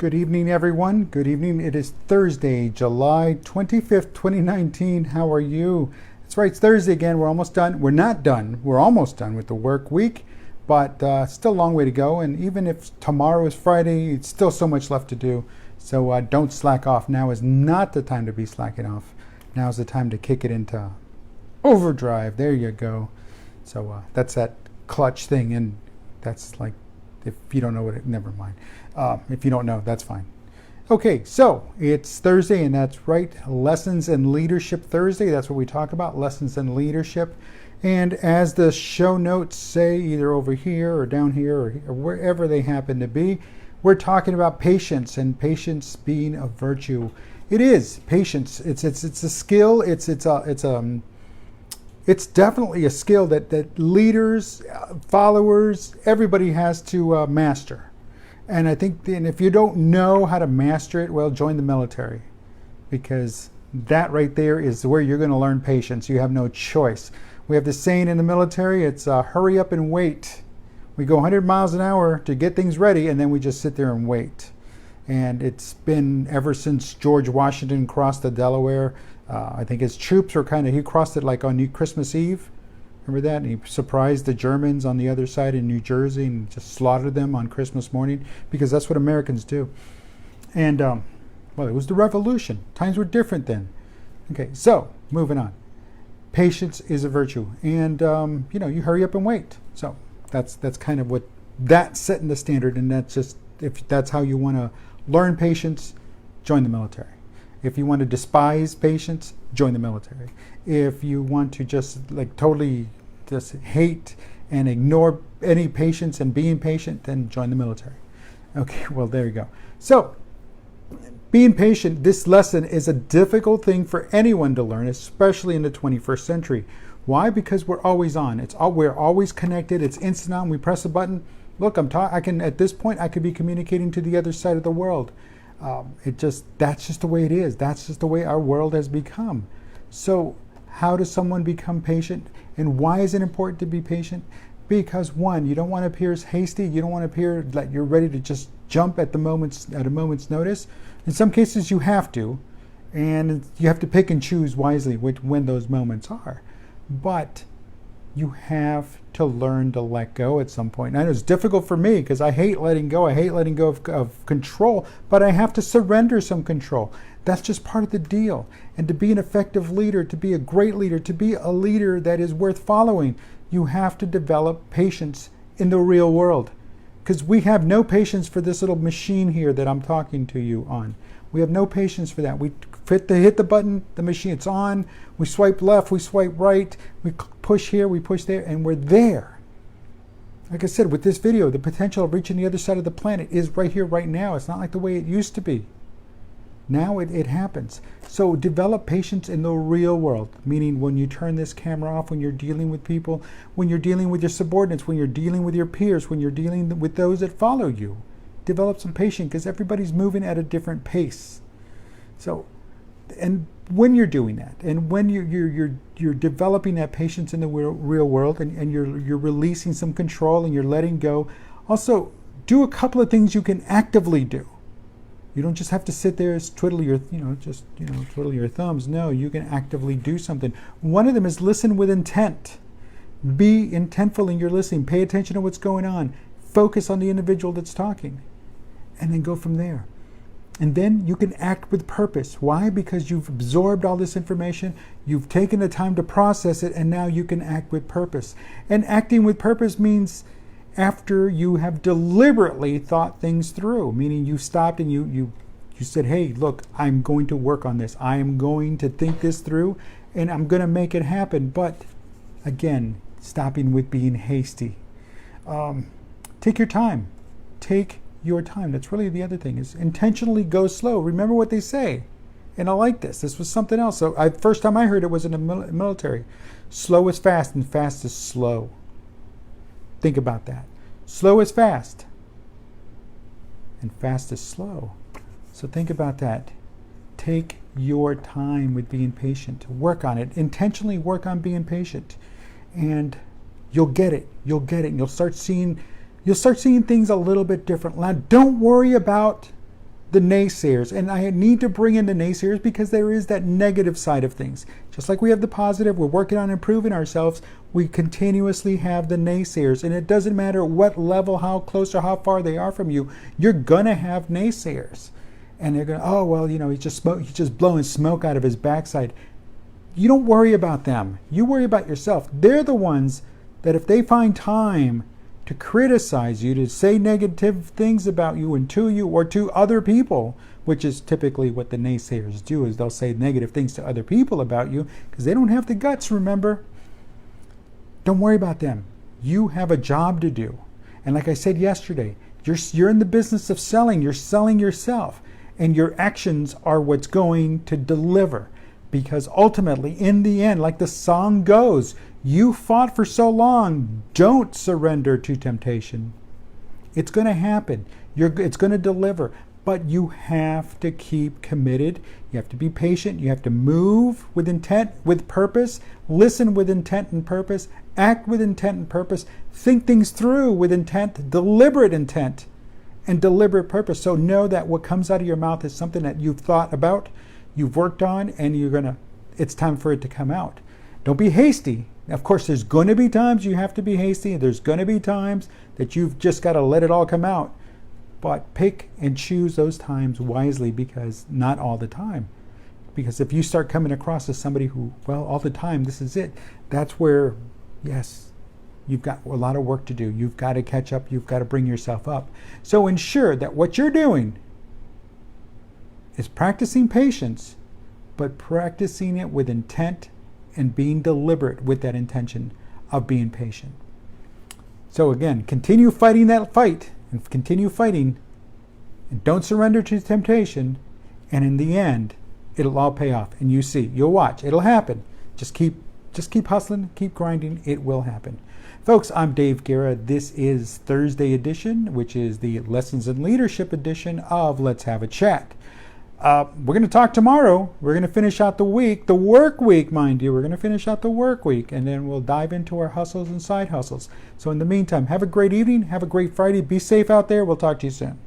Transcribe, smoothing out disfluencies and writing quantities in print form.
Good evening, everyone. Good evening. It is Thursday, July 25th, 2019. How are you? That's right, it's Thursday again. We're almost done. We're not done. We're almost done with the work week, but still a long way to go. And even if tomorrow is Friday, it's still so much left to do. So don't slack off. Now is not the time to be slacking off. Now is the time to kick it into overdrive. There you go. So that's that clutch thing. And that's like, if you don't know what it, never mind. If you don't know, that's fine. Okay, so it's Thursday, and that's right, Lessons in Leadership Thursday. That's what we talk about, lessons in leadership. And as the show notes say, either over here or down here or wherever they happen to be, we're talking about patience, and patience being a virtue. It is patience. It's a skill. It's definitely a skill that leaders, followers, everybody has to master. And I think, and if you don't know how to master it, well, join the military, because that right there is where you're going to learn patience. You have no choice. We have this saying in the military, it's hurry up and wait. We go 100 miles an hour to get things ready, and then we just sit there and wait. And it's been ever since George Washington crossed the Delaware. I think his troops were he crossed it like on Christmas Eve. Remember that? And he surprised the Germans on the other side in New Jersey and just slaughtered them on Christmas morning, because that's what Americans do. And, well, it was the revolution. Times were different then. Okay, so moving on. Patience is a virtue. And, you hurry up and wait. So that's kind of what, that's setting the standard. And that's just, if that's how you want to learn patience, join the military. If you want to despise patience, join the military. If you want to just totally just hate and ignore any patience and being patient, then join the military. Okay, well, there you go. So, being patient, this lesson is a difficult thing for anyone to learn, especially in the 21st century. Why? Because we're always on. We're always connected. It's instant on. We press a button. Look, at this point, I could be communicating to the other side of the world. That's just the way it is. That's just the way our world has become. So how does someone become patient? And why is it important to be patient? Because one, you don't want to appear as hasty. You don't want to appear like you're ready to just jump at a moment's notice. In some cases you have to, and you have to pick and choose wisely when those moments are. But you have to learn to let go at some point. And I know it's difficult for me because I hate letting go. I hate letting go of control, but I have to surrender some control. That's just part of the deal. And to be an effective leader, to be a great leader, to be a leader that is worth following, you have to develop patience in the real world. Because we have no patience for this little machine here that I'm talking to you on. We have no patience for that. We hit the button, the machine, it's on. We swipe left, we swipe right, we push here, we push there, and we're there. Like I said, with this video, the potential of reaching the other side of the planet is right here, right now. It's not like the way it used to be. Now it happens. So develop patience in the real world, meaning when you turn this camera off, when you're dealing with people, when you're dealing with your subordinates, when you're dealing with your peers, when you're dealing with those that follow you. Develop some patience, because everybody's moving at a different pace. So, and when you're doing that, and when you're developing that patience in the real world, and you're releasing some control and you're letting go, also do a couple of things you can actively do. You don't just have to sit there and twiddle your thumbs. No, you can actively do something. One of them is listen with intent. Be intentful in your listening. Pay attention to what's going on. Focus on the individual that's talking, and then go from there. And then you can act with purpose. Why? Because you've absorbed all this information, you've taken the time to process it, and now you can act with purpose. And acting with purpose means after you have deliberately thought things through, meaning you stopped and you said, hey, look, I'm going to work on this. I am going to think this through, and I'm going to make it happen. But again, stopping with being hasty. Take your time. Take your time. That's really the other thing, is intentionally go slow. Remember what they say. And I like this. This was something else. So first time I heard it was in the military. Slow is fast and fast is slow. Think about that. Slow is fast and fast is slow. So think about that. Take your time with being patient. Work on it. Intentionally work on being patient. And you'll get it. You'll get it. And you'll start seeing things a little bit different. Now, don't worry about the naysayers. And I need to bring in the naysayers because there is that negative side of things. Just like we have the positive, we're working on improving ourselves, we continuously have the naysayers. And it doesn't matter what level, how close or how far they are from you, you're going to have naysayers. And they're going to, oh, well, he's just blowing smoke out of his backside. You don't worry about them. You worry about yourself. They're the ones that if they find time to criticize you, to say negative things about you and to you or to other people, which is typically what the naysayers do, is they'll say negative things to other people about you because they don't have the guts, remember. Don't worry about them. You have a job to do. And like I said yesterday, you're in the business of selling. You're selling yourself. And your actions are what's going to deliver. Because ultimately, in the end, like the song goes, you fought for so long, don't surrender to temptation. It's going to happen. It's going to deliver. But you have to keep committed. You have to be patient. You have to move with intent, with purpose. Listen with intent and purpose. Act with intent and purpose. Think things through with intent, deliberate intent, and deliberate purpose. So know that what comes out of your mouth is something that you've thought about, you've worked on, and it's time for it to come out. Don't be hasty. Of course, there's going to be times you have to be hasty. There's going to be times that you've just got to let it all come out. But pick and choose those times wisely, because not all the time. Because if you start coming across as somebody who, well, all the time, this is it, that's where, yes, you've got a lot of work to do. You've got to catch up. You've got to bring yourself up. So ensure that what you're doing is practicing patience, but practicing it with intent and being deliberate with that intention of being patient. So again, continue fighting that fight and continue fighting, and don't surrender to temptation, and in the end, it'll all pay off. And you'll watch, it'll happen. Just keep hustling, keep grinding, it will happen. Folks, I'm Dave Guerra. This is Thursday edition, which is the Lessons in Leadership edition of Let's Have a Chat. We're going to talk tomorrow. We're going to finish out the week, the work week, mind you. We're going to finish out the work week, and then we'll dive into our hustles and side hustles. So in the meantime, have a great evening. Have a great Friday. Be safe out there. We'll talk to you soon.